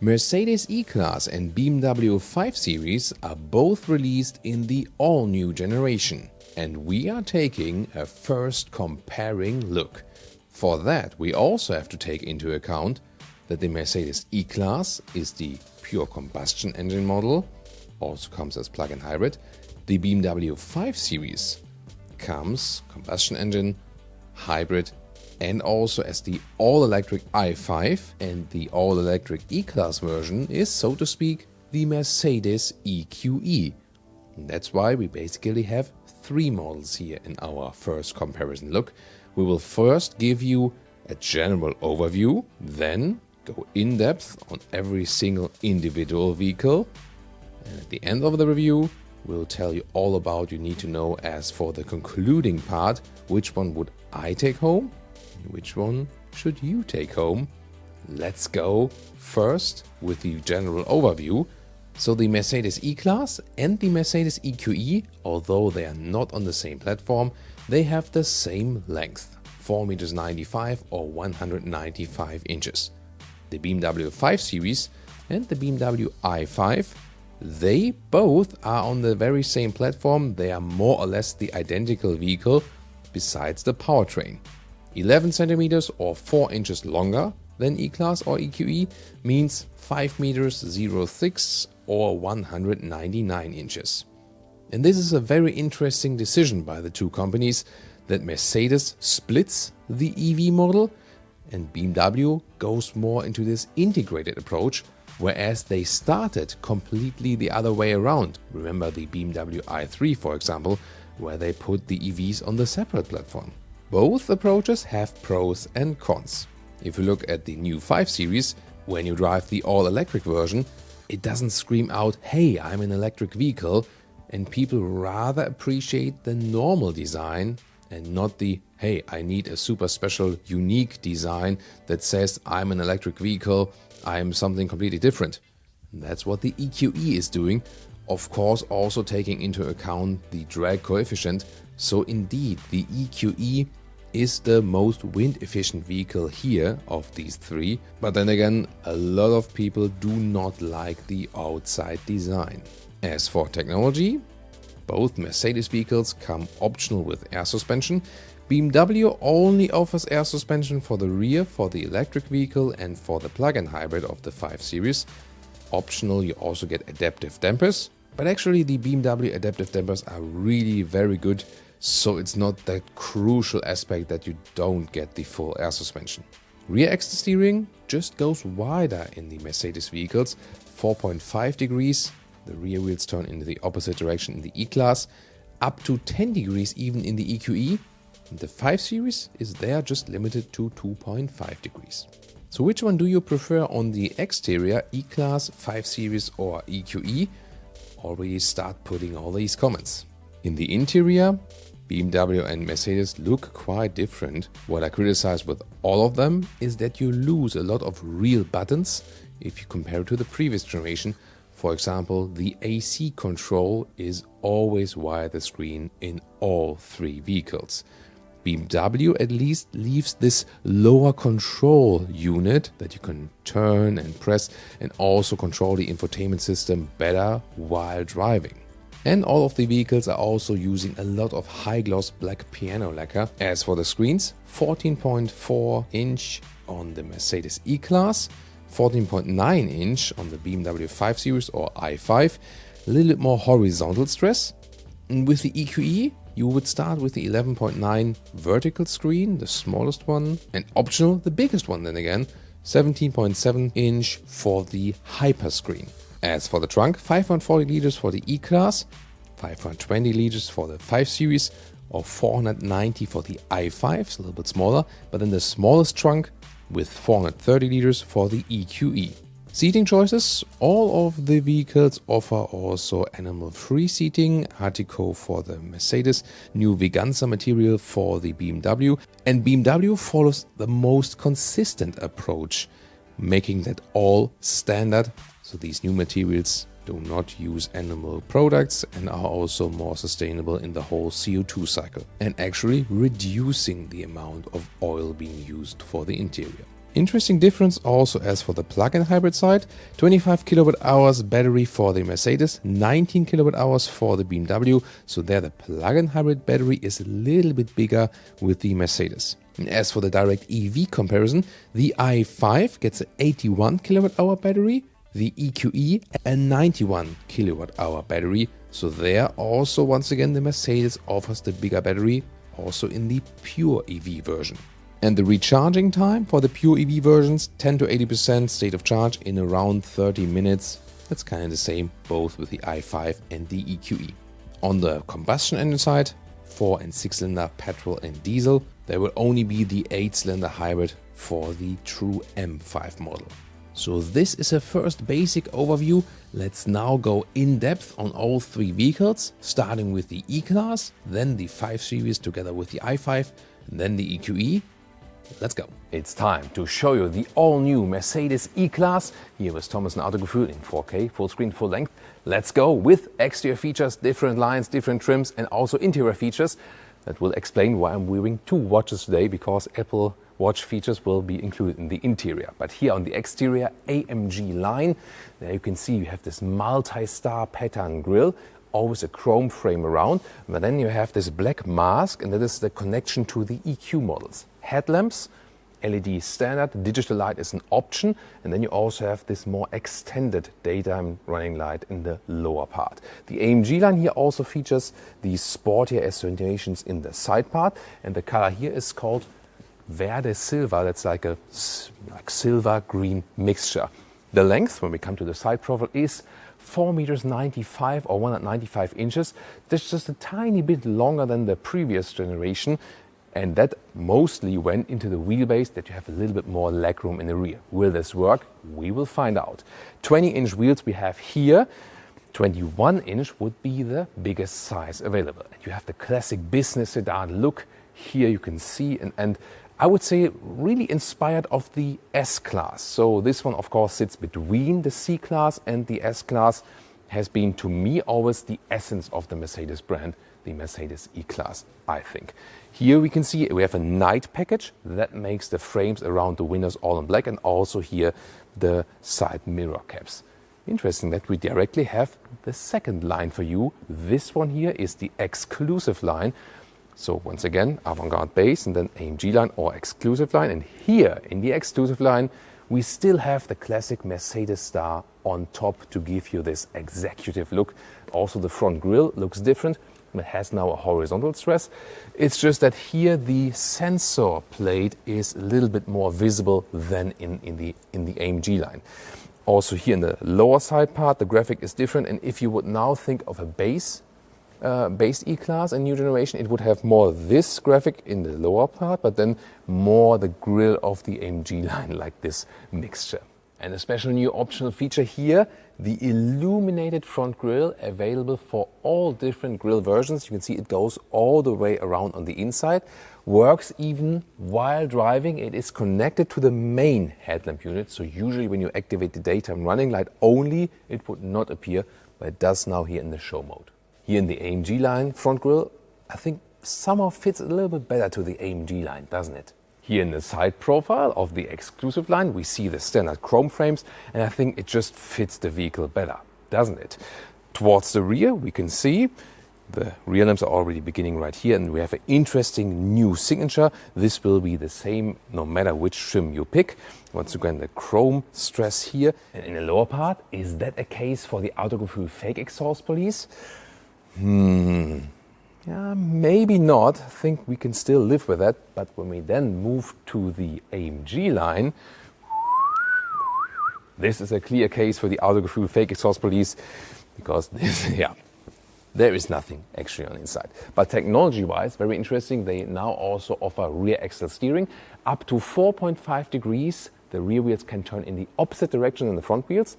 Mercedes E-Class and BMW 5 Series are both released in the all-new generation, and we are taking a first comparing look. For that, we also have to take into account that the Mercedes E-Class is the pure combustion engine model, also comes as plug-in hybrid. The BMW 5 Series comes combustion engine, hybrid, and also as the all-electric i5, and the all-electric E-Class version is, so to speak, the Mercedes EQE. And that's why we basically have three models here in our first comparison look. We will first give you a general overview, then go in depth on every single individual vehicle, and at the end of the review we'll tell you all about you need to know as for the concluding part, which one would I take home? Which one should you take home? Let's go first with the general overview. So the Mercedes E-Class and the Mercedes EQE, although they are not on the same platform, they have the same length, 4.95 m or 195 inches. The BMW 5 Series and the BMW i5, they both are on the very same platform. They are more or less the identical vehicle besides the powertrain. 11 centimeters or 4 inches longer than E-Class or EQE means 5 meters 06 or 199 inches. And this is a very interesting decision by the two companies, that Mercedes splits the EV model and BMW goes more into this integrated approach, whereas they started completely the other way around. Remember the BMW i3, for example, where they put the EVs on the separate platform. Both approaches have pros and cons. If you look at the new 5 Series, when you drive the all-electric version, it doesn't scream out, hey, I'm an electric vehicle, and people rather appreciate the normal design and not the, hey, I need a super special, unique design that says I'm an electric vehicle, I'm something completely different. And that's what the EQE is doing, of course also taking into account the drag coefficient. So indeed, the EQE is the most wind-efficient vehicle here of these three, but then again, a lot of people do not like the outside design. As for technology, both Mercedes vehicles come optional with air suspension. BMW only offers air suspension for the rear for the electric vehicle and for the plug-in hybrid of the 5 Series. Optional, you also get adaptive dampers, but actually the BMW adaptive dampers are really very good, so it's not that crucial aspect that you don't get the full air suspension. Rear extra steering just goes wider in the Mercedes vehicles, 4.5 degrees. The rear wheels turn in the opposite direction in the E-Class, up to 10 degrees even in the EQE. And the 5 Series is there just limited to 2.5 degrees. So which one do you prefer on the exterior, E-Class, 5 Series or EQE? Already start putting all these comments. In the interior, BMW and Mercedes look quite different. What I criticize with all of them is that you lose a lot of real buttons if you compare it to the previous generation. For example, the AC control is always via the screen in all three vehicles. BMW at least leaves this lower control unit that you can turn and press and also control the infotainment system better while driving. And all of the vehicles are also using a lot of high-gloss black piano lacquer. As for the screens, 14.4 inch on the Mercedes E-Class, 14.9 inch on the BMW 5 Series or i5, a little bit more horizontal stress. And with the EQE, you would start with the 11.9 vertical screen, the smallest one, and optional, the biggest one then again, 17.7 inch for the hyper screen. As for the trunk, 540 liters for the E-Class, 520 liters for the 5 Series, or 490 for the i5, it's a little bit smaller, but then the smallest trunk with 430 liters for the EQE. Seating choices, all of the vehicles offer also animal-free seating, Artico for the Mercedes, new Veganza material for the BMW, and BMW follows the most consistent approach, making that all standard. So these new materials do not use animal products and are also more sustainable in the whole CO2 cycle, and actually reducing the amount of oil being used for the interior. Interesting difference also as for the plug-in hybrid side, 25 kilowatt hours battery for the Mercedes, 19 kilowatt hours for the BMW, so there the plug-in hybrid battery is a little bit bigger with the Mercedes. And as for the direct EV comparison, the i5 gets an 81 kilowatt hour battery, the EQE a 91 kilowatt hour battery, so there also once again the Mercedes offers the bigger battery, also in the pure EV version. And the recharging time for the pure EV versions, 10 to 80% state of charge in around 30 minutes. That's kind of the same both with the i5 and the EQE. On the combustion engine side, 4 and 6 cylinder petrol and diesel, there will only be the 8 cylinder hybrid for the true M5 model. So this is a first basic overview. Let's now go in depth on all three vehicles, starting with the E-Class, then the 5 Series together with the i5, and then the EQE. Let's go. It's time to show you the all-new Mercedes E-Class. Here with Thomas and Autogefühl in 4K, full screen, full length. Let's go with exterior features, different lines, different trims, and also interior features. That will explain why I'm wearing two watches today, because Apple Watch features will be included in the interior. But here on the exterior AMG line, there you can see you have this multi-star pattern grille, always a chrome frame around, but then you have this black mask, and that is the connection to the EQ models. Headlamps, LED standard, digital light is an option, and then you also have this more extended daytime running light in the lower part. The AMG line here also features these sportier accentuations in the side part, and the color here is called Verde Silver. That's like a silver green mixture. The length, when we come to the side profile, is 4 meters 95 or 195 inches. That's just a tiny bit longer than the previous generation, and that mostly went into the wheelbase, that you have a little bit more legroom in the rear. Will this work? We will find out. 20-inch wheels we have here. 21-inch would be the biggest size available. And you have the classic business sedan look. Here you can see, and I would say really inspired of the S-Class. So this one, of course, sits between the C-Class and the S-Class, has been to me always the essence of the Mercedes brand, the Mercedes E-Class, I think. Here we can see we have a night package that makes the frames around the windows all in black, and also here the side mirror caps. Interesting that we directly have the second line for you. This one here is the exclusive line. So once again, avant-garde base and then AMG line or exclusive line. And here in the exclusive line, we still have the classic Mercedes star on top to give you this executive look. Also the front grille looks different. It has now a horizontal stress. It's just that here the sensor plate is a little bit more visible than in the AMG line. Also here in the lower side part, the graphic is different. And if you would now think of a base E-Class and new generation, it would have more this graphic in the lower part, but then more the grille of the AMG line, like this mixture. And a special new optional feature here, the illuminated front grille, available for all different grille versions. You can see it goes all the way around on the inside, works even while driving. It is connected to the main headlamp unit, so usually when you activate the daytime running light only, it would not appear, but it does now here in the show mode. Here in the AMG line front grille, I think somehow fits a little bit better to the AMG line, doesn't it? Here in the side profile of the exclusive line, we see the standard chrome frames, and I think it just fits the vehicle better, doesn't it? Towards the rear, we can see the rear lamps are already beginning right here, and we have an interesting new signature. This will be the same no matter which trim you pick. Once again, the chrome stress here. And in the lower part, is that a case for the Autogefühl fake exhaust police? Yeah, maybe not. I think we can still live with that. But when we then move to the AMG line, this is a clear case for the Autogefühl fake exhaust police, because this, there is nothing actually on the inside. But technology-wise, very interesting, they now also offer rear axle steering. Up to 4.5 degrees, the rear wheels can turn in the opposite direction than the front wheels,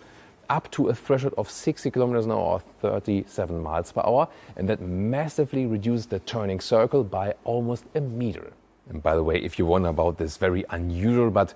up to a threshold of 60 kilometers an hour or 37 miles per hour. And that massively reduces the turning circle by almost a meter. And by the way, if you wonder about this very unusual but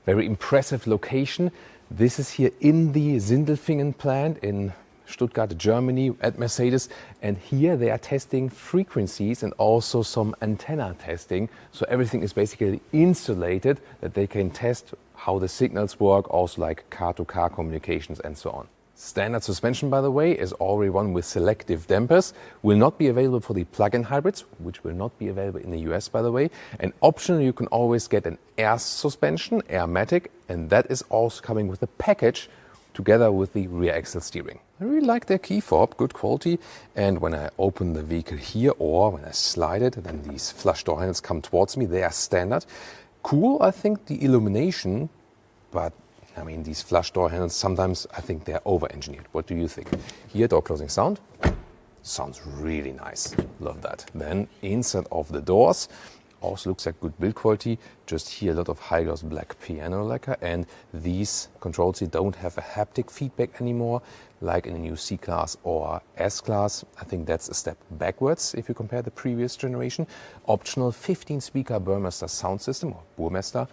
very impressive location, this is here in the Sindelfingen plant in Stuttgart, Germany, at Mercedes. And here they are testing frequencies and also some antenna testing. So everything is basically insulated that they can test how the signals work, also like car-to-car communications and so on. Standard suspension, by the way, is already one with selective dampers. Will not be available for the plug-in hybrids, which will not be available in the US, by the way. And optionally, you can always get an air suspension, Airmatic, and that is also coming with a package together with the rear axle steering. I really like their key fob, good quality. And when I open the vehicle here or when I slide it, then these flush door handles come towards me. They are standard. Cool, I think, the illumination, but I mean, these flush door handles, sometimes I think they're over-engineered. What do you think? Here, door closing sound. Sounds really nice. Love that. Then, inside of the doors, also looks like good build quality. Just here, a lot of high-gloss black piano lacquer. And these controls here don't have a haptic feedback anymore, like in the new C-Class or S-Class. I think that's a step backwards if you compare the previous generation. Optional 15-speaker Burmester sound system, or Burmester.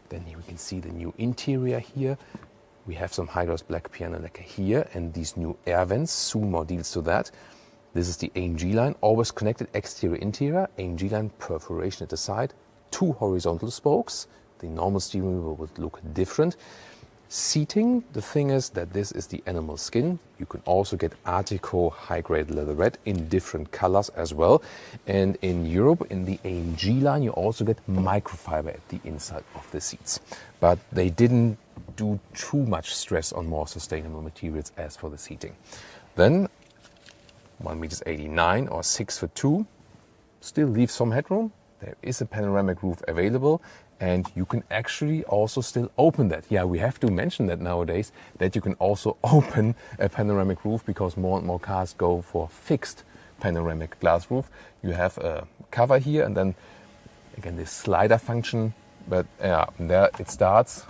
Then here we can see the new interior here. We have some high-gloss black piano lacquer here and these new air vents, soon more deals to that. This is the AMG line, always connected exterior-interior, AMG line perforation at the side, 2 horizontal spokes. The normal steering wheel would look different. Seating, the thing is that this is the animal skin. You can also get Artico high-grade leatherette in different colors as well. And in Europe, in the AMG line, you also get microfiber at the inside of the seats. But they didn't do too much stress on more sustainable materials as for the seating. Then 1.89 m or 6'2", still leaves some headroom. There is a panoramic roof available. And you can actually also still open that. Yeah, we have to mention that nowadays, that you can also open a panoramic roof because more and more cars go for fixed panoramic glass roof. You have a cover here and then again this slider function. But yeah, there it starts.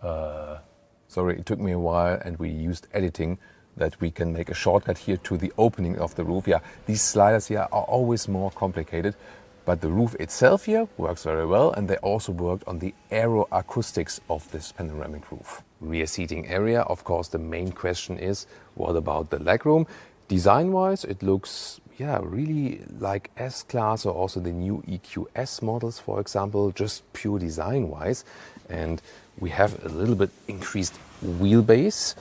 Sorry, it took me a while and we used editing that we can make a shortcut here to the opening of the roof. Yeah, these sliders here are always more complicated. But the roof itself here works very well, and they also worked on the aeroacoustics of this panoramic roof. Rear seating area, of course, the main question is, what about the legroom? Design-wise, it looks, yeah, really like S-Class or also the new EQS models, for example, just pure design-wise. And we have a little bit increased wheelbase,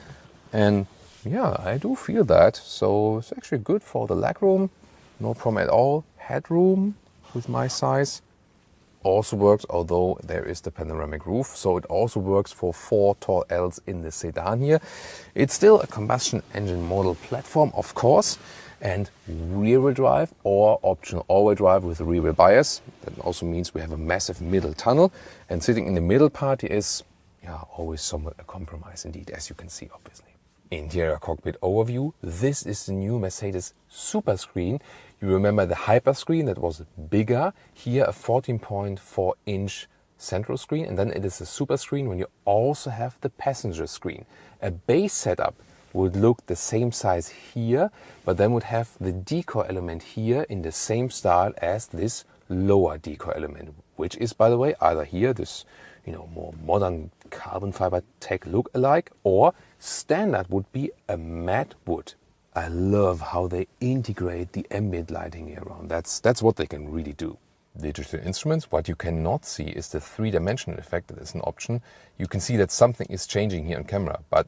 and yeah, I do feel that. So it's actually good for the legroom, no problem at all. Headroom, with my size, also works, although there is the panoramic roof. So it also works for 4 tall Ls in the sedan here. It's still a combustion engine model platform, of course, and rear-wheel drive or optional all-wheel drive with a rear-wheel bias. That also means we have a massive middle tunnel, and sitting in the middle part is always somewhat a compromise indeed, as you can see, obviously. Interior cockpit overview. This is the new Mercedes Super Screen. You remember the Hyper Screen that was bigger. Here a 14.4-inch central screen, and then it is a Super Screen when you also have the passenger screen. A base setup would look the same size here, but then would have the decor element here in the same style as this lower decor element, which is, by the way, either here this more modern carbon fiber tech look alike, or standard would be a matte wood. I love how they integrate the ambient lighting here around. That's what they can really do. Digital instruments, what you cannot see is the 3-dimensional effect that is an option. You can see that something is changing here on camera, but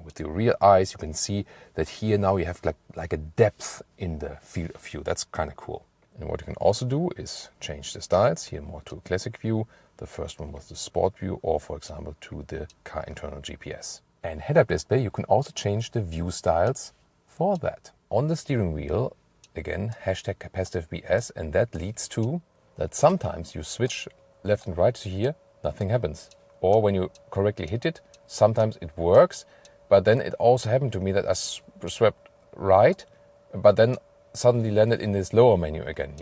with your real eyes you can see that here now you have like a depth in the field of view. That's kind of cool. And what you can also do is change the styles, here more to a classic view. The first one was the sport view, or for example to the car internal GPS. And head-up display, you can also change the view styles for that. On the steering wheel, again, hashtag capacitive BS, and that leads to that sometimes you switch left and right to here, nothing happens. Or when you correctly hit it, sometimes it works, but then it also happened to me that I swept right, but then suddenly landed in this lower menu again.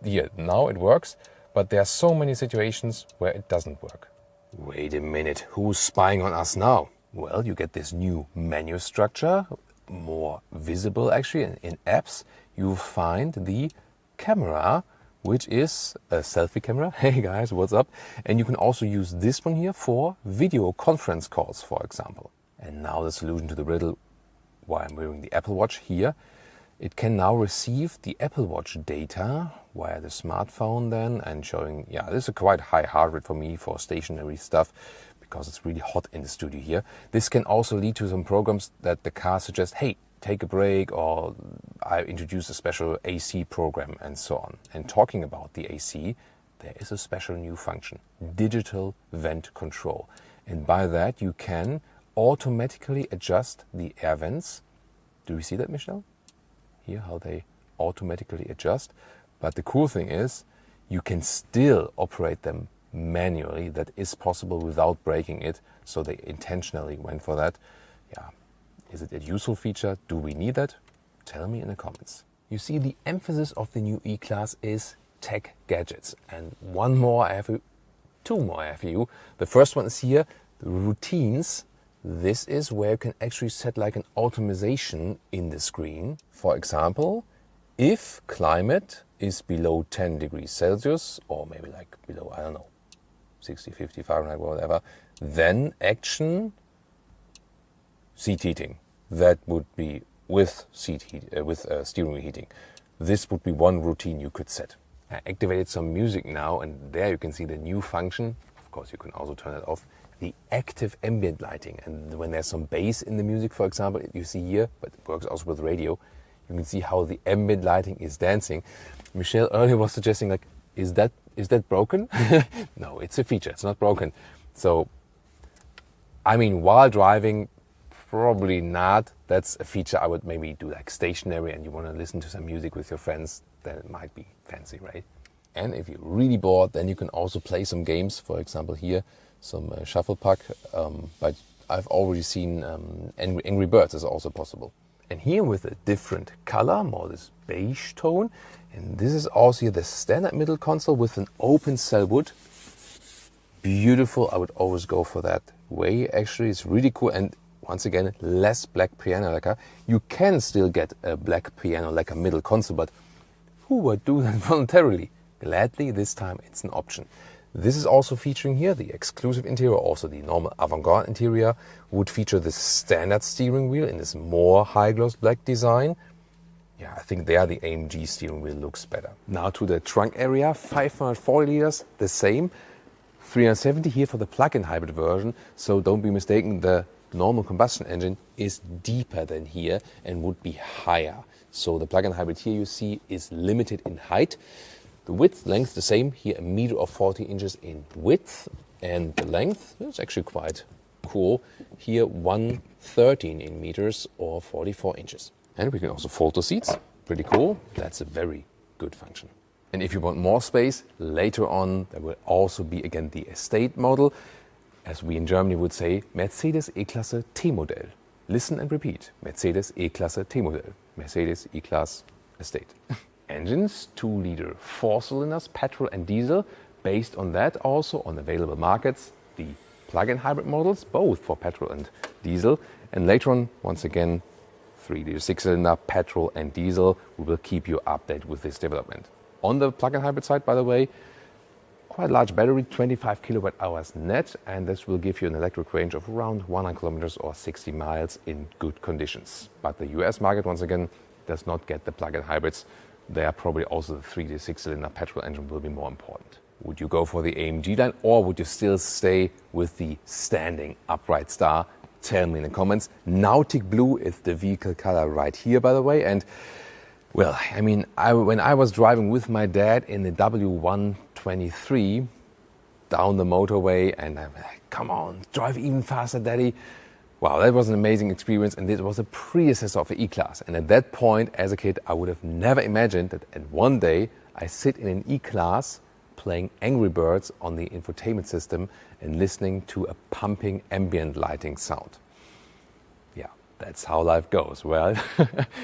Here, now it works, but there are so many situations where it doesn't work. Wait a minute, who's spying on us now? Well, you get this new menu structure, more visible actually. In apps, you find the camera, which is a selfie camera. Hey guys, what's up? And you can also use this one here for video conference calls, for example. And now the solution to the riddle, why I'm wearing the Apple Watch here. It can now receive the Apple Watch data via the smartphone then, and showing, yeah, this is a quite high heart rate for me for stationary stuff because it's really hot in the studio here. This can also lead to some programs that the car suggests, hey, take a break, or I introduce a special AC program and so on. And talking about the AC, there is a special new function, digital vent control. And by that you can automatically adjust the air vents. Do you see that, Michelle? Here, how they automatically adjust. But the cool thing is, you can still operate them manually. That is possible without breaking it. So they intentionally went for that. Yeah. Is it a useful feature? Do we need that? Tell me in the comments. You see, the emphasis of the new E-Class is tech gadgets. And two more I have for you. The first one is here, the routines. This is where you can actually set like an automation in the screen. For example, if climate is below 10 degrees Celsius, or maybe like below, I don't know, 60, 50 Fahrenheit, whatever, then action seat heating. That would be with steering wheel heating. This would be one routine you could set. I activated some music now, and there you can see the new function. Of course, you can also turn it off. The active ambient lighting. And when there's some bass in the music, for example, you see here, but it works also with radio, you can see how the ambient lighting is dancing. Michelle earlier was suggesting, like, is that broken? No, it's a feature. It's not broken. So, I mean, while driving, probably not. That's a feature I would maybe do like stationary, and you want to listen to some music with your friends, then it might be fancy, right? And if you're really bored, then you can also play some games. For example, here, some shuffle pack. But I've already seen Angry Birds is also possible. And here with a different color, more this beige tone. And this is also here the standard middle console with an open cell wood. Beautiful. I would always go for that way. Actually, it's really cool. And once again, less black piano lacquer. You can still get a black piano lacquer middle console, but who would do that voluntarily? Gladly, this time it's an option. This is also featuring here the exclusive interior, also the normal avant-garde interior would feature the standard steering wheel in this more high-gloss black design. Yeah, I think there the AMG steering wheel looks better. Now to the trunk area, 540 liters, the same. 370 here for the plug-in hybrid version, so don't be mistaken, the normal combustion engine is deeper than here and would be higher. So the plug-in hybrid here you see is limited in height. The width, length the same, here 1 meter or 40 inches in width, and the length is actually quite cool. Here 113 in meters or 44 inches. And we can also fold the seats, pretty cool. That's a very good function. And if you want more space, later on there will also be again the estate model. As we in Germany would say, Mercedes E-Klasse T-Modell. Listen and repeat, Mercedes E-Klasse T-Modell, Mercedes E-Class Estate. Engines, 2-liter 4-cylinders, petrol and diesel. Based on that also on available markets, the plug-in hybrid models, both for petrol and diesel. And later on, once again, 3-liter 6-cylinder, petrol and diesel. We will keep you updated with this development. On the plug-in hybrid side, by the way, quite large battery, 25 kilowatt hours net, and this will give you an electric range of around 100 kilometers or 60 miles in good conditions. But the US market, once again, does not get the plug-in hybrids. There probably also the 3-liter 6-cylinder petrol engine will be more important. Would you go for the AMG line, or would you still stay with the standing upright star? Tell me in the comments. Nautic blue is the vehicle color right here, by the way. And well, I mean, when I was driving with my dad in the W123 down the motorway, and I'm like, come on, drive even faster, Daddy. Wow, that was an amazing experience, and this was a predecessor of the E-Class. And at that point, as a kid, I would have never imagined that at one day I sit in an E-Class playing Angry Birds on the infotainment system and listening to a pumping ambient lighting sound. Yeah, that's how life goes. Well,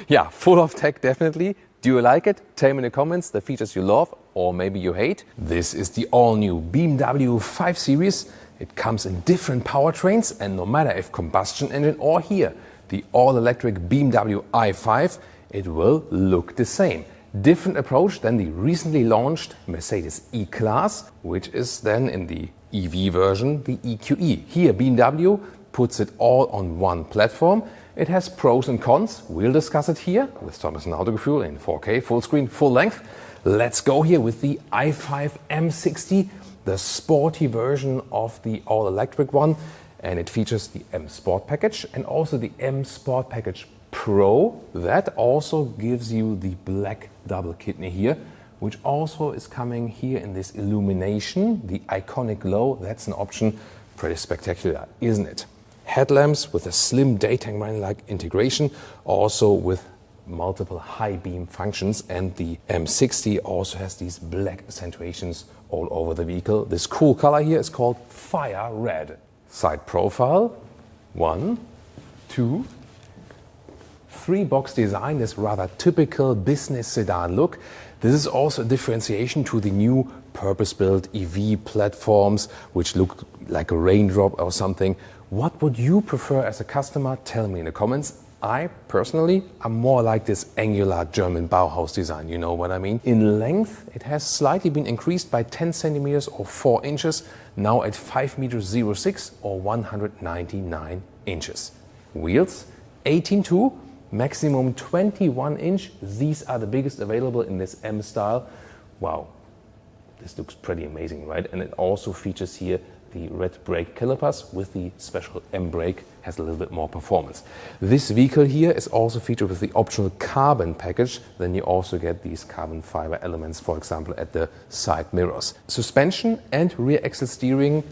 yeah, full of tech, definitely. Do you like it? Tell me in the comments the features you love or maybe you hate. This is the all-new BMW 5 Series. It comes in different powertrains, and no matter if combustion engine or here, the all-electric BMW i5, it will look the same. Different approach than the recently launched Mercedes E-Class, which is then in the EV version, the EQE. Here BMW puts it all on one platform. It has pros and cons. We'll discuss it here with Thomas and Autogefühl in 4K, full screen, full length. Let's go here with the i5 M60, the sporty version of the all-electric one. And it features the M Sport package and also the M Sport package Pro. That also gives you the black double kidney here, which also is coming here in this illumination, the iconic glow. That's an option. Pretty spectacular, isn't it? Headlamps with a slim daytime running-like integration, also with multiple high beam functions, and the M60 also has these black accentuations all over the vehicle. This cool color here is called Fire Red. Side profile, 1, 2, 3 box design, this rather typical business sedan look. This is also a differentiation to the new purpose-built EV platforms, which look like a raindrop or something. What would you prefer as a customer? Tell me in the comments. I personally am more like this angular German Bauhaus design, you know what I mean? In length, it has slightly been increased by 10 centimeters or 4 inches, now at 5 meters 06 or 199 inches. Wheels, 18.2, maximum 21 inch. These are the biggest available in this M style. Wow, this looks pretty amazing, right? And it also features here the red brake calipers with the special M brake, has a little bit more performance. This vehicle here is also featured with the optional carbon package. Then you also get these carbon fiber elements, for example, at the side mirrors. Suspension and rear axle steering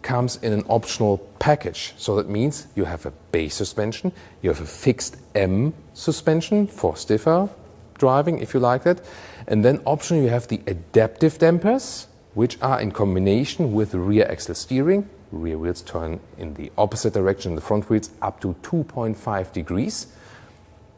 comes in an optional package. So that means you have a base suspension, you have a fixed M suspension for stiffer driving, if you like that. And then optionally you have the adaptive dampers, which are in combination with the rear axle steering. Rear wheels turn in the opposite direction, the front wheels up to 2.5 degrees.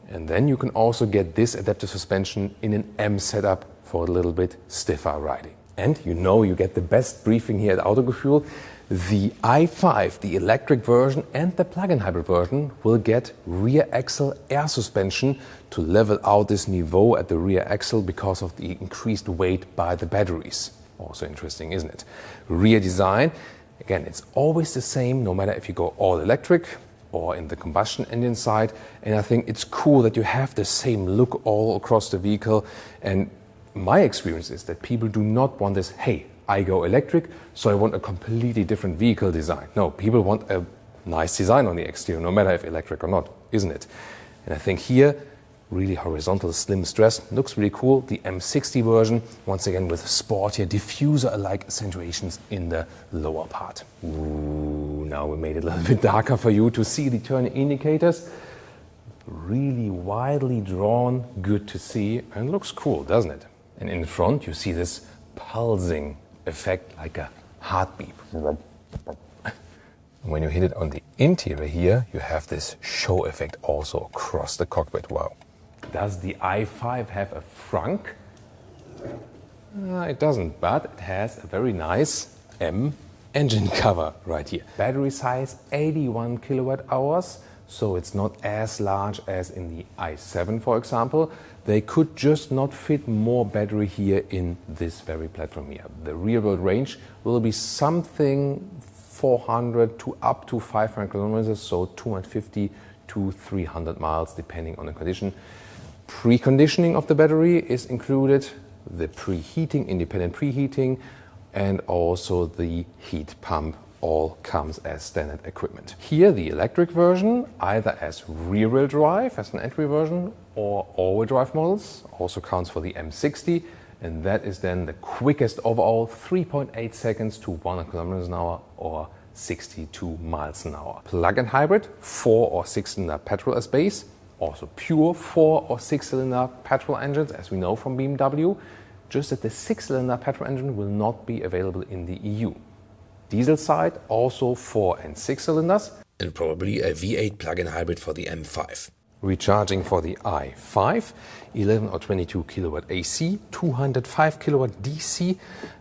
And then you can also get this adaptive suspension in an M setup for a little bit stiffer riding. And you know you get the best briefing here at Autogefühl. The i5, the electric version and the plug-in hybrid version will get rear axle air suspension to level out this niveau at the rear axle because of the increased weight by the batteries. Also interesting, isn't it? Rear design, again, it's always the same, no matter if you go all electric or in the combustion engine side. And I think it's cool that you have the same look all across the vehicle. And my experience is that people do not want this, hey, I go electric, so I want a completely different vehicle design. No, people want a nice design on the exterior, no matter if electric or not, isn't it? And I think here, really horizontal, slim stress, looks really cool. The M60 version, once again with sportier diffuser-alike accentuations in the lower part. Ooh, now we made it a little bit darker for you to see the turn indicators. Really widely drawn, good to see, and looks cool, doesn't it? And in front you see this pulsing effect like a heartbeat. When you hit it on the interior here, you have this show effect also across the cockpit. Wow. Does the i5 have a frunk? It doesn't, but it has a very nice M engine cover right here. Battery size 81 kilowatt hours, so it's not as large as in the i7, for example. They could just not fit more battery here in this very platform here. The rear world range will be something 400 to up to 500 kilometers, so 250 to 300 miles depending on the condition. Preconditioning of the battery is included, the preheating, independent preheating, and also the heat pump all comes as standard equipment. Here the electric version, either as rear-wheel drive as an entry version or all-wheel drive models, also counts for the M60, and that is then the quickest overall, 3.8 seconds to 100 kilometers an hour or 62 miles an hour. Plug-in hybrid, 4 or 6 cylinder petrol as base, also pure 4 or 6 cylinder petrol engines as we know from BMW, just that the 6 cylinder petrol engine will not be available in the EU. Diesel side, also 4 and 6 cylinders. And probably a V8 plug-in hybrid for the M5. Recharging for the i5, 11 or 22 kilowatt AC, 205 kilowatt DC.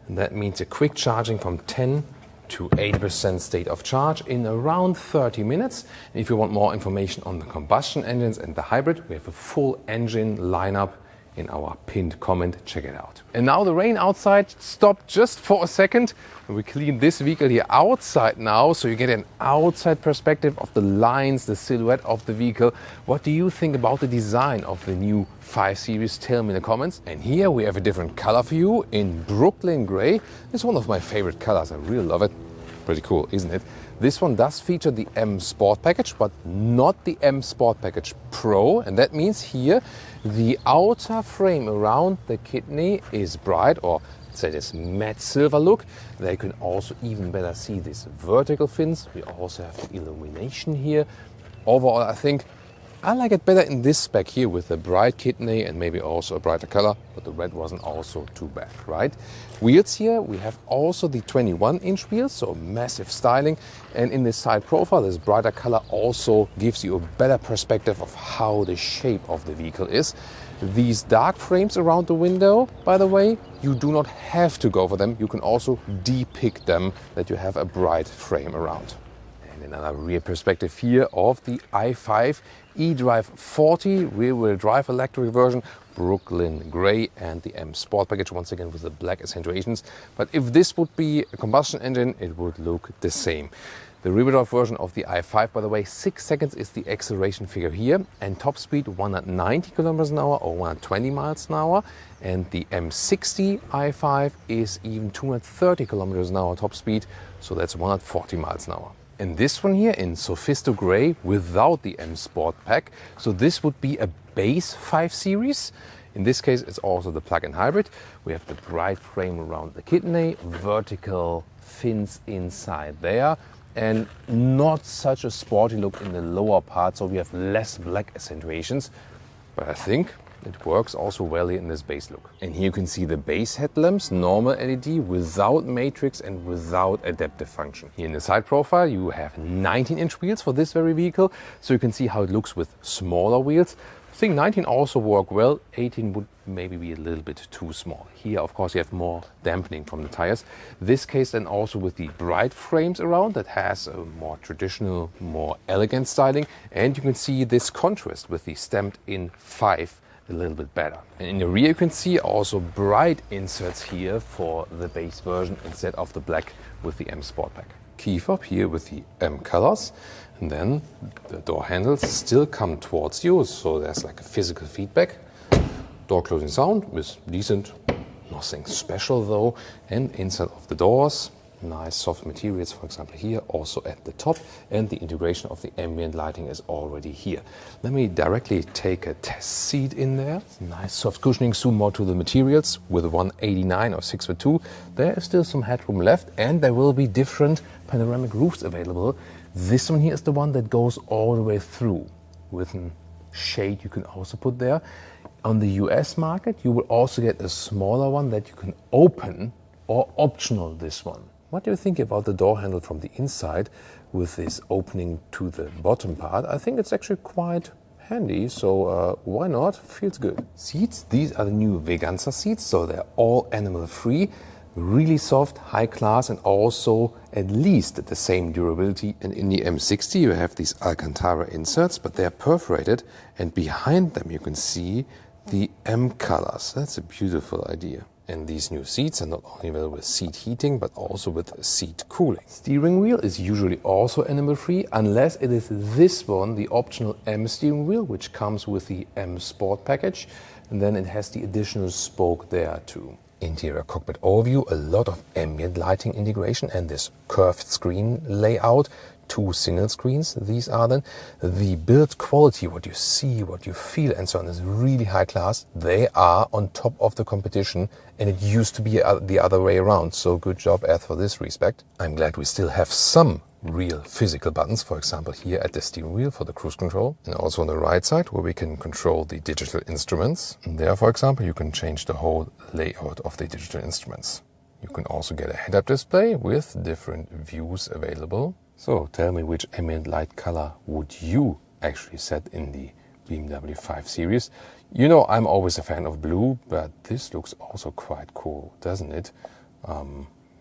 And that means a quick charging from 10 to 80% state of charge in around 30 minutes. If you want more information on the combustion engines and the hybrid, we have a full engine lineup in our pinned comment. Check it out. And now the rain outside stopped just for a second. We clean this vehicle here outside now, so you get an outside perspective of the lines, the silhouette of the vehicle. What do you think about the design of the new 5 Series? Tell me in the comments. And here we have a different color for you in Brooklyn Gray. It's one of my favorite colors. I really love it. Pretty cool, isn't it? This one does feature the M Sport package, but not the M Sport package Pro. And that means here the outer frame around the kidney is bright, or say this matte silver look. There you can also even better see these vertical fins. We also have the illumination here. Overall, I think I like it better in this spec here with the bright kidney and maybe also a brighter color, but the red wasn't also too bad, right? Wheels here, we have also the 21-inch wheels, so massive styling. And in this side profile, this brighter color also gives you a better perspective of how the shape of the vehicle is. These dark frames around the window, by the way, you do not have to go for them. You can also depict them that you have a bright frame around. And another rear perspective here of the i5 eDrive 40 rear-wheel drive electric version, Brooklyn Gray, and the M Sport package, once again with the black accentuations. But if this would be a combustion engine, it would look the same. The rear-wheel drive version of the i5, by the way, 6 seconds is the acceleration figure here, and top speed 190 kilometers an hour or 120 miles an hour. And the M60 i5 is even 230 kilometers an hour top speed, so that's 140 miles an hour. And this one here in Sophisto Gray without the M Sport pack. So this would be a base 5 Series. In this case, it's also the plug-in hybrid. We have the bright frame around the kidney, vertical fins inside there, and not such a sporty look in the lower part. So we have less black accentuations, but I think it works also well in this base look. And here you can see the base headlamps, normal LED without matrix and without adaptive function. Here in the side profile you have 19-inch wheels for this very vehicle, so you can see how it looks with smaller wheels. I think 19 also work well, 18 would maybe be a little bit too small. Here of course you have more dampening from the tires. This case then also with the bright frames around that has a more traditional, more elegant styling, and you can see this contrast with the stamped in 5 a little bit better. And in the rear you can see also bright inserts here for the base version instead of the black with the M Sport pack. Key fob here with the M colors, and then the door handles still come towards you, so there's like a physical feedback. Door closing sound is decent, nothing special though. And inside of the doors, nice soft materials, for example here, also at the top, and the integration of the ambient lighting is already here. Let me directly take a test seat in there. Nice soft cushioning. Zoom more to the materials with 189 or 6'2". There is still some headroom left, and there will be different panoramic roofs available. This one here is the one that goes all the way through with a shade you can also put there. On the US market you will also get a smaller one that you can open, or optional this one. What do you think about the door handle from the inside with this opening to the bottom part? I think it's actually quite handy, so why not? Feels good. Seats, these are the new Veganza seats, so they're all animal free, really soft, high class, and also at least the same durability. And in the M60 you have these Alcantara inserts, but they're perforated, and behind them you can see the M colors. That's a beautiful idea. And these new seats are not only available with seat heating, but also with seat cooling. Steering wheel is usually also animal-free, unless it is this one, the optional M steering wheel, which comes with the M Sport package. And then it has the additional spoke there too. Interior cockpit overview, a lot of ambient lighting integration and this curved screen layout. 2 single screens, these are then. The build quality, what you see, what you feel and so on is really high class. They are on top of the competition, and it used to be the other way around, so good job Ath for this respect. I'm glad we still have some real physical buttons, for example here at the steering wheel for the cruise control, and also on the right side where we can control the digital instruments. And there, for example, you can change the whole layout of the digital instruments. You can also get a head-up display with different views available. So tell me, which ambient light color would you actually set in the BMW 5 Series? You know I'm always a fan of blue, but this looks also quite cool, doesn't it?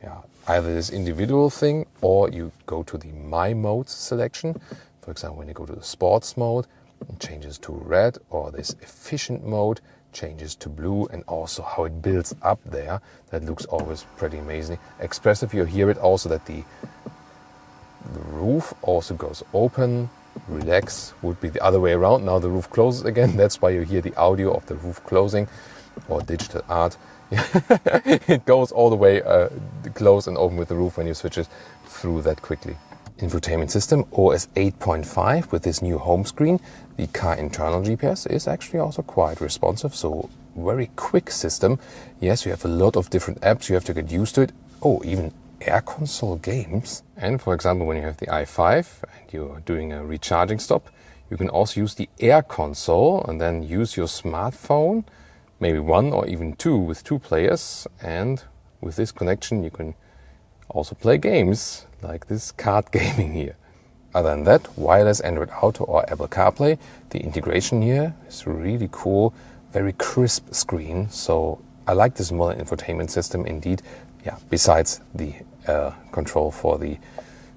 Yeah, either this individual thing, or you go to the My Modes selection. For example, when you go to the Sports mode, it changes to red, or this Efficient mode changes to blue, and also how it builds up there. That looks always pretty amazing. Expressive, you hear it also that the roof also goes open. Relax would be the other way around. Now the roof closes again. That's why you hear the audio of the roof closing, or digital art. It goes all the way close and open with the roof when you switch it through that quickly. Infotainment system OS 8.5 with this new home screen. The car internal GPS is actually also quite responsive, so very quick system. Yes, you have a lot of different apps, you have to get used to it. Oh, even air console games. And for example, when you have the i5 and you're doing a recharging stop, you can also use the air console and then use your smartphone, maybe one or even two with two players, and with this connection you can also play games like this card gaming here. Other than that, wireless Android Auto or Apple CarPlay. The integration here is really cool, very crisp screen. So I like this modern infotainment system indeed. Yeah, besides the control for the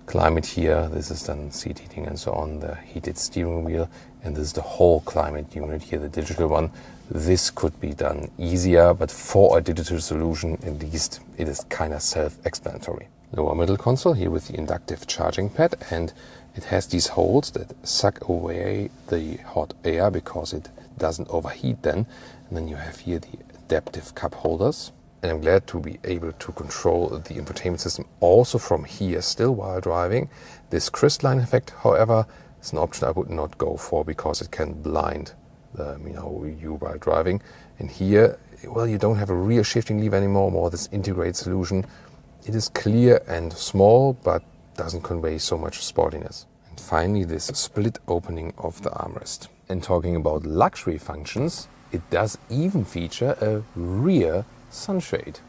climate here, this is then seat heating and so on, the heated steering wheel, and this is the whole climate unit here, the digital one. This could be done easier, but for a digital solution, at least it is kind of self-explanatory. Lower middle console here with the inductive charging pad, and it has these holes that suck away the hot air because it doesn't overheat then. And then you have here the adaptive cup holders. And I'm glad to be able to control the infotainment system also from here still while driving. This crystalline effect, however, is an option I would not go for because it can blind you while driving. And here, well, you don't have a rear shifting lever anymore, more this integrated solution. It is clear and small, but doesn't convey so much sportiness. And finally, this split opening of the armrest. And talking about luxury functions, it does even feature a rear sunshade.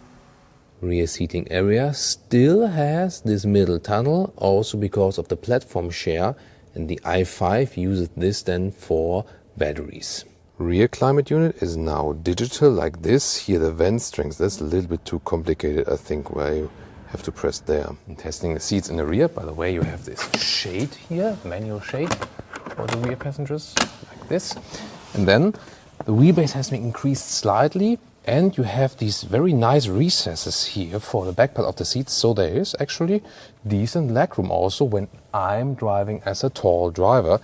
Rear seating area still has this middle tunnel, also because of the platform share, and the i5 uses this then for batteries. Rear climate unit is now digital like this. Here the vent strings, that's a little bit too complicated, I think, where you have to press there. And testing the seats in the rear, by the way, you have this shade here, manual shade for the rear passengers, like this. And then the wheelbase has been increased slightly, and you have these very nice recesses here for the back part of the seats, so there is actually decent legroom also when I'm driving as a tall driver.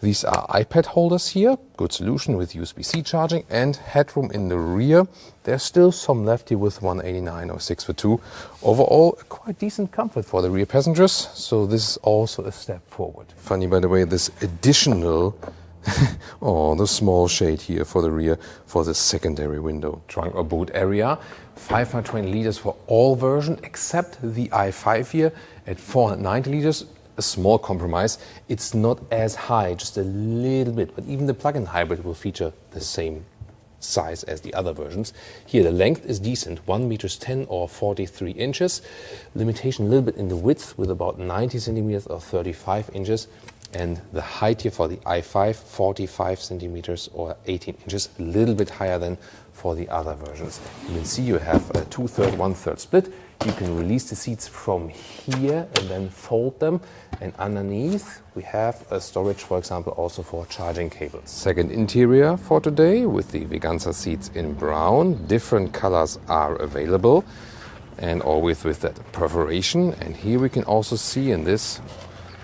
These are iPad holders here, good solution with USB-C charging, and headroom in the rear. There's still some left here with 189 or 6'2". Overall, quite decent comfort for the rear passengers, so this is also a step forward. Funny, by the way, this additional the small shade here for the rear for the secondary window. Trunk or boot area, 520 liters for all versions except the i5 here at 490 liters. A small compromise. It's not as high, just a little bit, but even the plug-in hybrid will feature the same size as the other versions. Here the length is decent, 1 meters 10 or 43 inches. Limitation a little bit in the width with about 90 centimeters or 35 inches. And the height here for the i5, 45 centimeters or 18 inches, a little bit higher than for the other versions. You can see you have a 2/3, 1/3 split. You can release the seats from here and then fold them. And underneath we have a storage, for example, also for charging cables. Second interior for today with the Veganza seats in brown. Different colors are available and always with that perforation. And here we can also see in this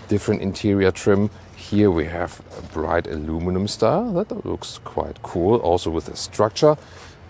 different interior trim. Here we have a bright aluminum style. That looks quite cool, also with the structure.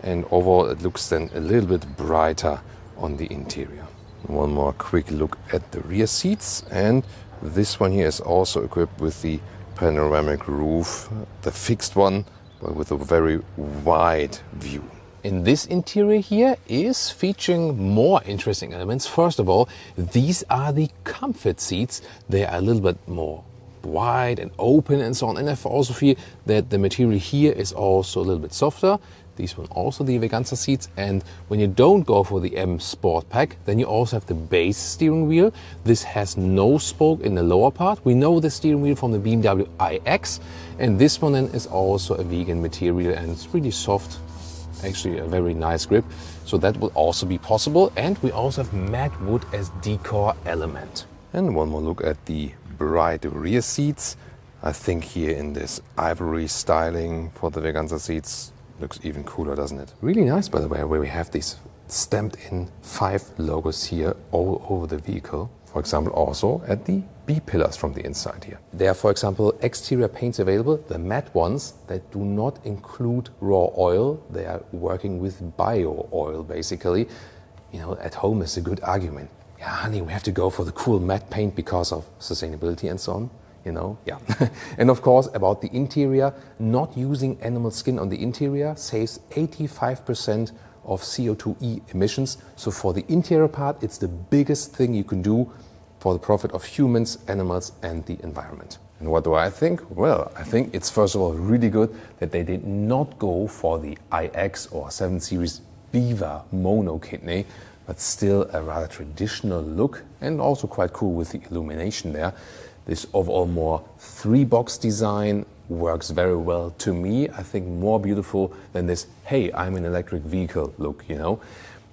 And overall it looks then a little bit brighter on the interior. One more quick look at the rear seats. And this one here is also equipped with the panoramic roof, the fixed one, but with a very wide view. In this interior here is featuring more interesting elements. First of all, these are the comfort seats. They are a little bit more wide and open and so on. And I also feel that the material here is also a little bit softer. These one also the Veganza seats. And when you don't go for the M Sport Pack, then you also have the base steering wheel. This has no spoke in the lower part. We know the steering wheel from the BMW iX. And this one then is also a vegan material and it's really soft. Actually a very nice grip, so that will also be possible. And we also have matte wood as decor element. And one more look at the bright rear seats. I think here in this ivory styling for the Veganza seats, looks even cooler, doesn't it? Really nice, by the way, where we have these stamped in 5 logos here all over the vehicle. For example, also at the B pillars from the inside here. There are, for example, exterior paints available, the matte ones that do not include raw oil. They are working with bio oil, basically. You know, at home is a good argument. Yeah, honey, we have to go for the cool matte paint because of sustainability and so on. You know, yeah. And of course, about the interior, not using animal skin on the interior saves 85% of CO2e emissions. So for the interior part, it's the biggest thing you can do for the profit of humans, animals, and the environment. And what do I think? Well, I think it's first of all really good that they did not go for the iX or 7 Series Beaver mono kidney, but still a rather traditional look and also quite cool with the illumination there. This overall more 3-box design works very well to me. I think more beautiful than this, hey, I'm an electric vehicle look, you know.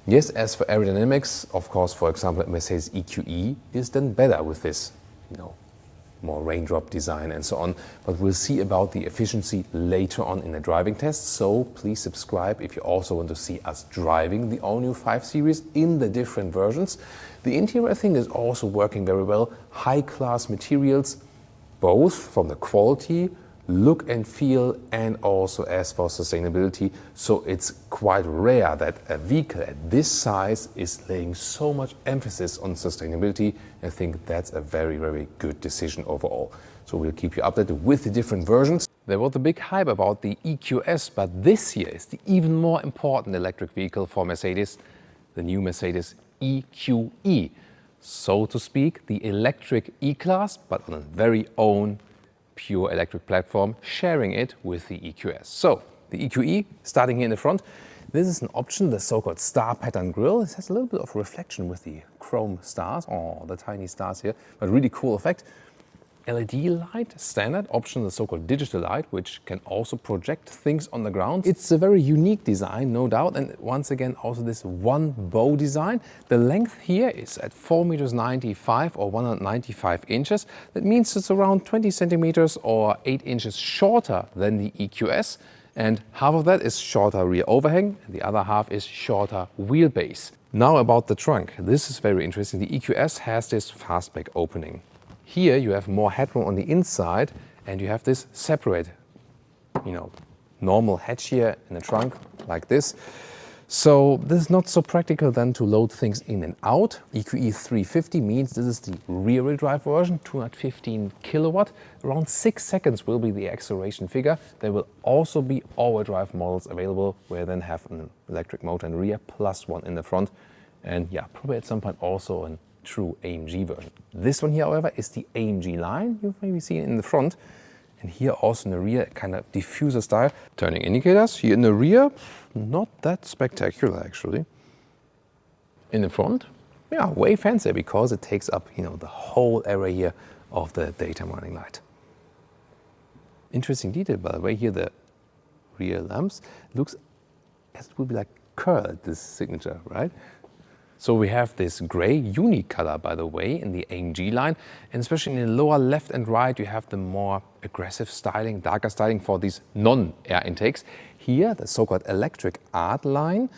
Yes, as for aerodynamics, of course, for example, Mercedes EQE is then better with this, you know, more raindrop design and so on. But we'll see about the efficiency later on in the driving test. So please subscribe if you also want to see us driving the all-new 5 Series in the different versions. The interior, I think, is also working very well. High-class materials, both from the quality, look and feel, and also as for sustainability. So it's quite rare that a vehicle at this size is laying so much emphasis on sustainability. I think that's a very, very good decision overall. So we'll keep you updated with the different versions. There was a big hype about the EQS, but this year is the even more important electric vehicle for Mercedes, the new Mercedes EQE. So to speak, the electric E-Class, but on a very own pure electric platform, sharing it with the EQS. So the EQE, starting here in the front, this is an option, the so-called star pattern grille. This has a little bit of reflection with the chrome stars, the tiny stars here, but really cool effect. LED light, standard option, the so-called digital light, which can also project things on the ground. It's a very unique design, no doubt, and once again also this one bow design. The length here is at 4.95 meters or 195 inches. That means it's around 20 centimeters or 8 inches shorter than the EQS, and half of that is shorter rear overhang, and the other half is shorter wheelbase. Now about the trunk. This is very interesting. The EQS has this fastback opening. Here you have more headroom on the inside and you have this separate, you know, normal hatch here in the trunk like this. So this is not so practical then to load things in and out. EQE 350 means this is the rear-wheel drive version, 215 kilowatt. Around 6 seconds will be the acceleration figure. There will also be all-wheel drive models available where you then have an electric motor in the rear plus one in the front. And yeah, probably at some point also an true AMG version. This one here, however, is the AMG line. You've maybe seen it in the front. And here also in the rear, kind of diffuser style. Turning indicators here in the rear, not that spectacular actually. In the front, yeah, way fancier because it takes up, you know, the whole area here of the daytime running light. Interesting detail, by the way, here the rear lamps looks as it would be like curled, this signature, right? So we have this gray unique color, by the way, in the AMG line, and especially in the lower left and right, you have the more aggressive styling, darker styling for these non-air intakes. Here, the so-called electric art line,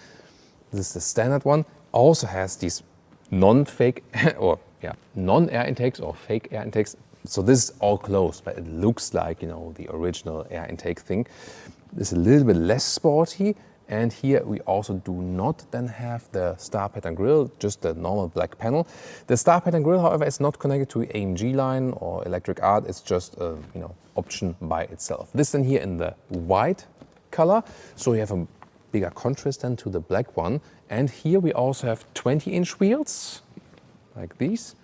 this is the standard one, also has these non-fake or non-air intakes or fake air intakes. So this is all closed, but it looks like, you know, the original air intake thing. This is a little bit less sporty. And here we also do not then have the star pattern grille, just the normal black panel. The star pattern grille, however, is not connected to AMG line or electric art. It's just a option by itself. This then here in the white color, so we have a bigger contrast then to the black one. And here we also have 20-inch wheels, like these.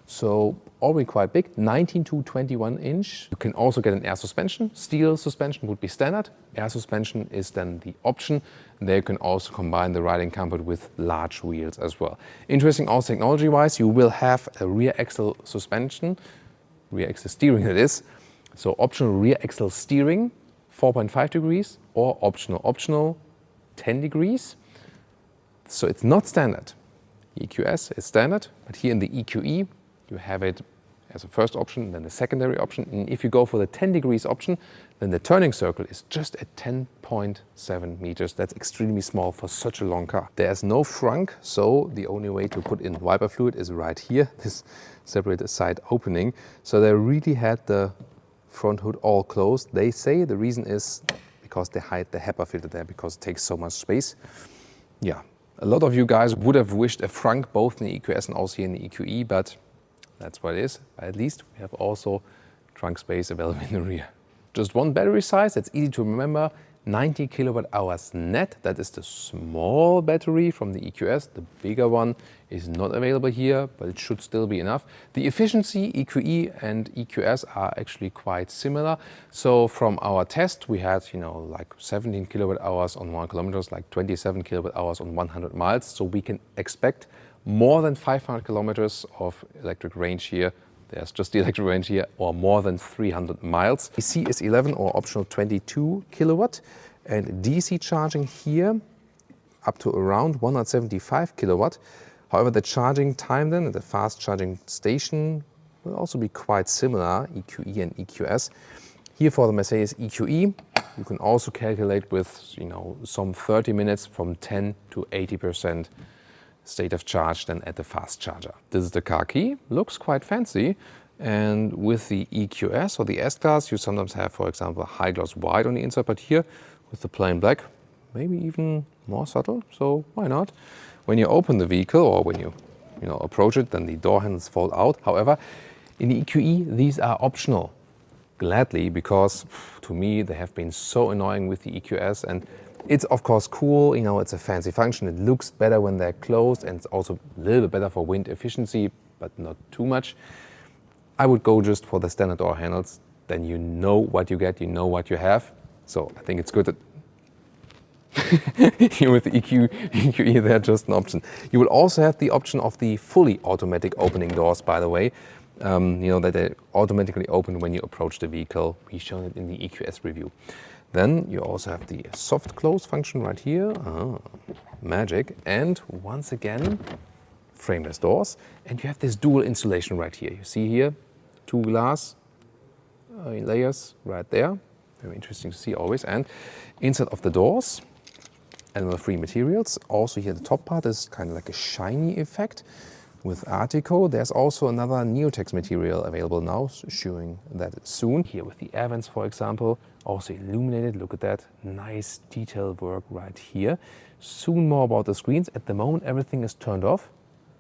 So already quite big, 19 to 21 inch. You can also get an air suspension. Steel suspension would be standard. Air suspension is then the option. And there you can also combine the riding comfort with large wheels as well. Interesting also technology-wise, you will have a rear axle suspension, rear axle steering it is. So optional rear axle steering, 4.5 degrees, or optional 10 degrees. So it's not standard. EQS is standard, but here in the EQE, you have it as a first option, then the secondary option. And if you go for the 10 degrees option, then the turning circle is just at 10.7 meters. That's extremely small for such a long car. There's no frunk, so the only way to put in wiper fluid is right here, this separated side opening. So they really had the front hood all closed. They say the reason is because they hide the HEPA filter there because it takes so much space. Yeah, a lot of you guys would have wished a frunk both in the EQS and also here in the EQE, but that's what it is. At least we have also trunk space available in the rear. Just one battery size, that's easy to remember, 90 kilowatt hours net. That is the small battery from the EQS. The bigger one is not available here, but it should still be enough. The efficiency, EQE and EQS are actually quite similar. So from our test, we had, like 17 kilowatt hours on 1 kilometers, like 27 kilowatt hours on 100 miles. So we can expect more than 500 kilometers of electric range here. There's just the electric range here, or more than 300 miles. AC is 11 or optional 22 kilowatt. And DC charging here up to around 175 kilowatt. However, the charging time then at the fast charging station will also be quite similar, EQE and EQS. Here for the Mercedes EQE, you can also calculate with some 30 minutes from 10 to 80% state of charge than at the fast charger. This is the car key, looks quite fancy. And with the EQS or the S-Class, you sometimes have, for example, a high gloss white on the inside, but here with the plain black, maybe even more subtle, so why not? When you open the vehicle or when you approach it, then the door handles fall out. However, in the EQE, these are optional, gladly, because to me, they have been so annoying with the EQS, and it's of course cool, it's a fancy function. It looks better when they're closed, and it's also a little bit better for wind efficiency, but not too much. I would go just for the standard door handles. Then you know what you get, you know what you have. So I think it's good that here with the EQE, they're just an option. You will also have the option of the fully automatic opening doors, by the way. That they automatically open when you approach the vehicle. We've shown it in the EQS review. Then you also have the soft close function right here. Magic. And once again, frameless doors. And you have this dual insulation right here. You see here, 2 glass layers right there. Very interesting to see always. And inside of the doors, animal-free materials. Also here the top part is kind of like a shiny effect with Artico. There's also another Neotex material available now, showing that soon. Here with the air vents, for example, also illuminated. Look at that, nice detail work right here. Soon more about the screens. At the moment, everything is turned off.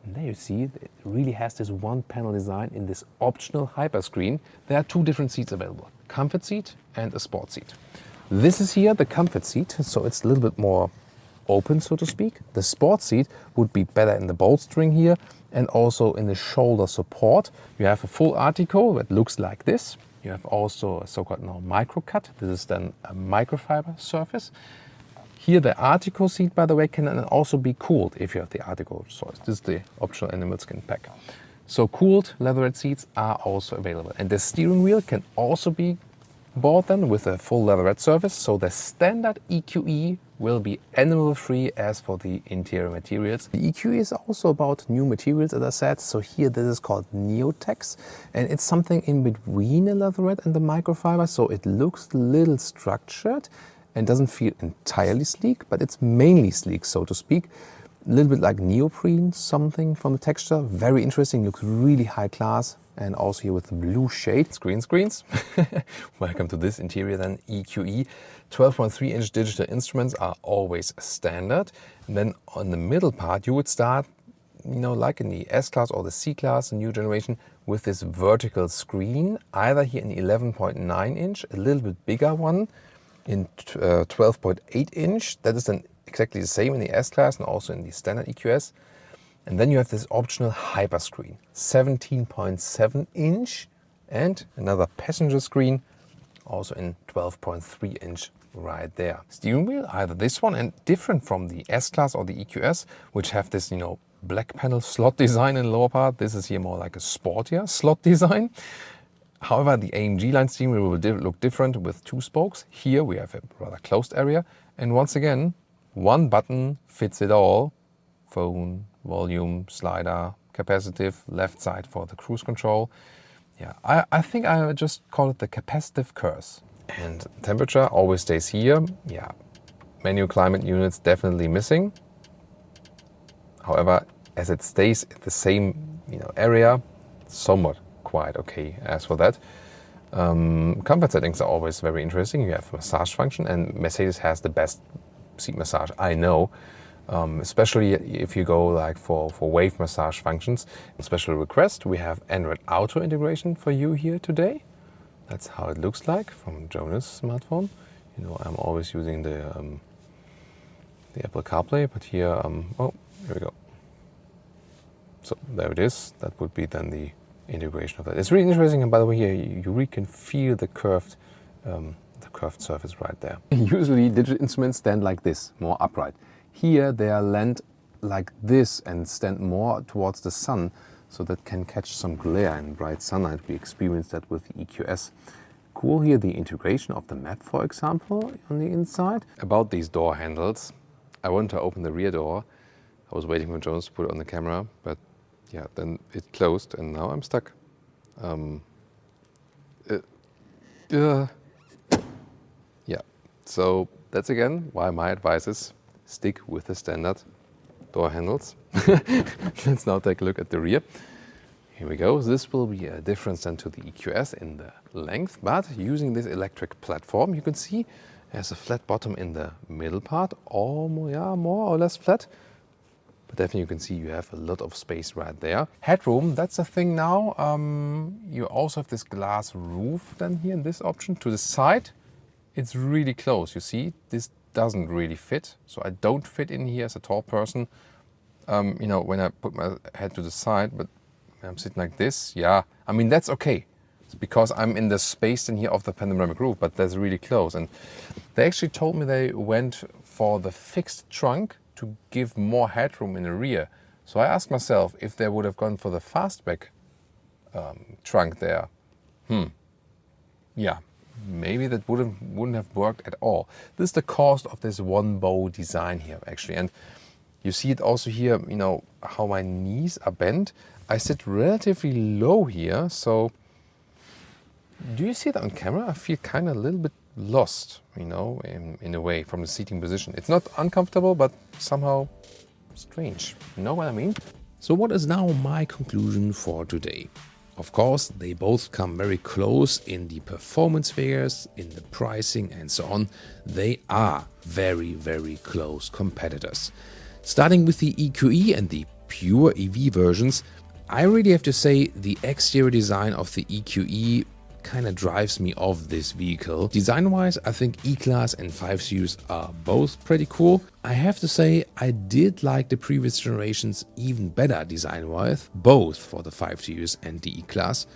And there you see, it really has this one panel design in this optional hyper screen. There are 2 different seats available, comfort seat and a sport seat. This is here the comfort seat, so it's a little bit more open, so to speak. The sport seat would be better in the bolstering here and also in the shoulder support. You have a full Artico that looks like this. You have also a so-called micro cut. This is then a microfiber surface. Here the Artico seat, by the way, can also be cooled if you have the Artico choice. This is the optional animal skin pack. So cooled leatherette seats are also available. And the steering wheel can also be bought then with a full leatherette surface. So the standard EQE will be animal-free as for the interior materials. The EQE is also about new materials, as I said. So here this is called Neotex, and it's something in between a leatherette and the microfiber. So it looks a little structured and doesn't feel entirely sleek, but it's mainly sleek, so to speak. A little bit like neoprene, something from the texture. Very interesting, looks really high class. And also here with the blue shade. Screens. Welcome to this interior then, EQE. 12.3-inch digital instruments are always standard. And then on the middle part, you would start, like in the S-Class or the C-Class, the new generation, with this vertical screen, either here in 11.9-inch, a little bit bigger one, in 12.8-inch. That is then exactly the same in the S-Class and also in the standard EQS. And then you have this optional hyper screen, 17.7-inch, and another passenger screen, also in 12.3-inch right there. Steering wheel, either this one and different from the S-Class or the EQS, which have this, black panel slot design in the lower part. This is here more like a sportier slot design. However, the AMG line steering wheel will look different with 2 spokes. Here we have a rather closed area. And once again, one button fits it all. Phone, volume, slider, capacitive, left side for the cruise control. Yeah, I think I would just call it the capacitive curse. And temperature always stays here. Yeah, manual climate units definitely missing. However, as it stays in the same area, somewhat quite okay as for that. Comfort settings are always very interesting. You have massage function, and Mercedes has the best seat massage I know. Especially if you go like for wave massage functions. Special request, we have Android Auto integration for you here today. That's how it looks like from Jonas' smartphone. I'm always using the Apple CarPlay, but here, oh, here we go. So there it is. That would be then the integration of that. It's really interesting, and by the way, here you really can feel the curved surface right there. Usually, digital instruments stand like this, more upright. Here they are land like this and stand more towards the sun, so that can catch some glare in bright sunlight. We experienced that with the EQS. Cool here, the integration of the map, for example, on the inside. About these door handles, I wanted to open the rear door. I was waiting for Jones to put it on the camera, but yeah, then it closed and now I'm stuck. Yeah, so that's again why my advice is stick with the standard door handles. Let's now take a look at the rear. Here we go. This will be a difference then to the EQS in the length, but using this electric platform, you can see there's a flat bottom in the middle part, more or less flat. But definitely you can see you have a lot of space right there. Headroom, that's the thing now. You also have this glass roof then here in this option. To the side, it's really close. You see, this doesn't really fit. So I don't fit in here as a tall person. When I put my head to the side, but when I'm sitting like this, yeah, I mean, that's okay. It's because I'm in the space in here of the panoramic roof, but that's really close. And they actually told me they went for the fixed trunk to give more headroom in the rear. So I asked myself if they would have gone for the fastback trunk there. Yeah, maybe that wouldn't have worked at all. This is the cost of this one bow design here, actually. And you see it also here, how my knees are bent. I sit relatively low here, so do you see it on camera? I feel kind of a little bit lost, in a way, from the seating position. It's not uncomfortable, but somehow strange. You know what I mean? So what is now my conclusion for today? Of course, they both come very close in the performance figures, in the pricing and so on. They are very, very close competitors. Starting with the EQE and the pure EV versions, I really have to say the exterior design of the EQE kind of drives me off this vehicle. Design-wise, I think E-Class and 5 Series are both pretty cool. I have to say I did like the previous generations even better design-wise, both for the 5 Series and the E-Class.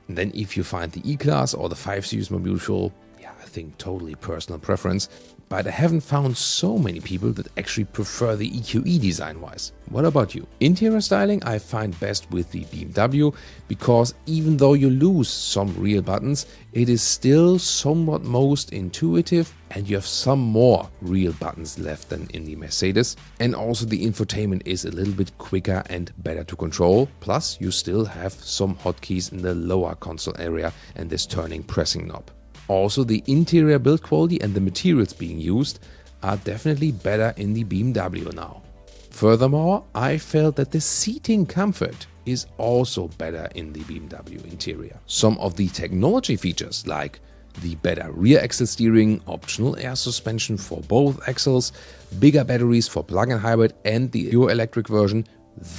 And then if you find the E-Class or the 5 Series more beautiful, yeah, I think totally personal preference. But I haven't found so many people that actually prefer the EQE design-wise. What about you? Interior styling I find best with the BMW, because even though you lose some real buttons, it is still somewhat most intuitive and you have some more real buttons left than in the Mercedes. And also the infotainment is a little bit quicker and better to control. Plus you still have some hotkeys in the lower console area and this turning pressing knob. Also, the interior build quality and the materials being used are definitely better in the BMW now. Furthermore, I felt that the seating comfort is also better in the BMW interior. Some of the technology features like the better rear axle steering, optional air suspension for both axles, bigger batteries for plug-in hybrid and the pure electric version,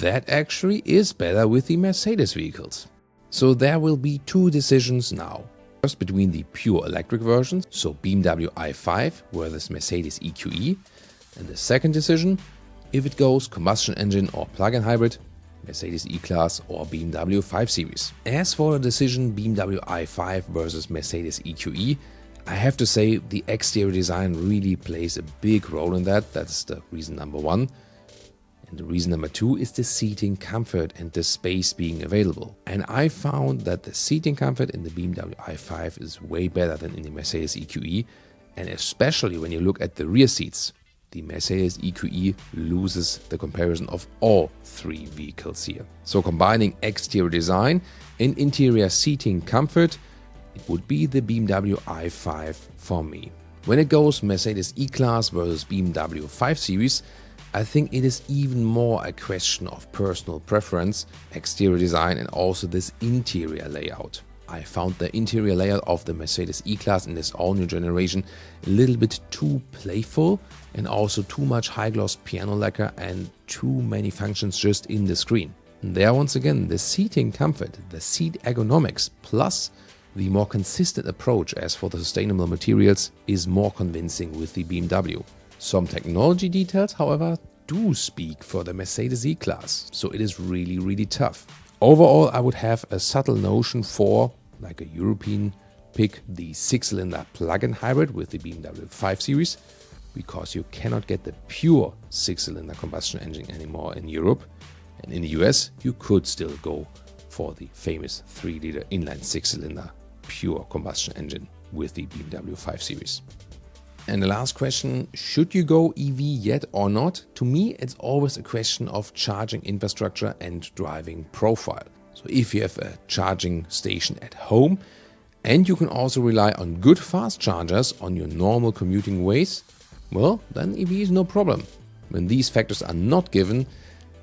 that actually is better with the Mercedes vehicles. So there will be two decisions now. First, between the pure electric versions, so BMW i5 versus Mercedes EQE, and the second decision, if it goes combustion engine or plug-in hybrid, Mercedes E-Class or BMW 5 Series. As for the decision BMW i5 versus Mercedes EQE, I have to say the exterior design really plays a big role in that. That's the reason number one. And the reason number two is the seating comfort and the space being available. And I found that the seating comfort in the BMW i5 is way better than in the Mercedes EQE. And especially when you look at the rear seats. the Mercedes EQE loses the comparison of all three vehicles here. So combining exterior design and interior seating comfort, it would be the BMW i5 for me. When it goes Mercedes E-Class versus BMW 5 Series, I think it is even more a question of personal preference, exterior design and also this interior layout. I found the interior layout of the Mercedes E-Class in this all-new generation a little bit too playful and also too much high-gloss piano lacquer and too many functions just in the screen. And there once again, the seating comfort, the seat ergonomics plus the more consistent approach as for the sustainable materials is more convincing with the BMW. Some technology details, however, do speak for the Mercedes E-Class, so it is really tough. Overall, I would have a subtle notion for, like a European pick, the 6-cylinder plug-in hybrid with the BMW 5 Series, because you cannot get the pure 6-cylinder combustion engine anymore in Europe. And in the US, you could still go for the famous 3-liter inline 6-cylinder pure combustion engine with the BMW 5 Series. And the last question, should you go EV yet or not? To me, it's always a question of charging infrastructure and driving profile. So if you have a charging station at home and you can also rely on good fast chargers on your normal commuting ways, well, then EV is no problem. When these factors are not given,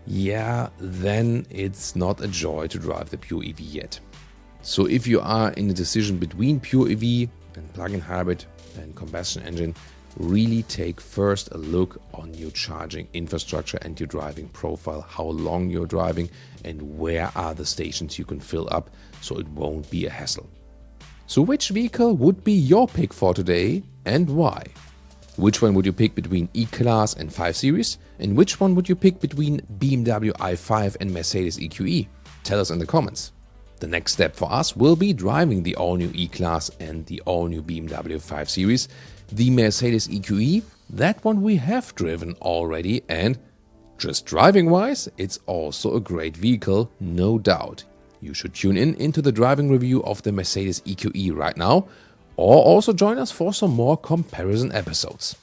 yeah, then it's not a joy to drive the pure EV yet. So if you are in the decision between pure EV and plug-in hybrid and combustion engine, really take first a look on your charging infrastructure and your driving profile, how long you're driving and where are the stations you can fill up so it won't be a hassle. So which vehicle would be your pick for today and why? Which one would you pick between E-Class and 5 Series? And which one would you pick between BMW i5 and Mercedes EQE? Tell us in the comments. The next step for us will be driving the all-new E-Class and the all-new BMW 5 Series. The Mercedes EQE, that one we have driven already, and just driving-wise, it's also a great vehicle, no doubt. You should tune in into the driving review of the Mercedes EQE right now, or also join us for some more comparison episodes.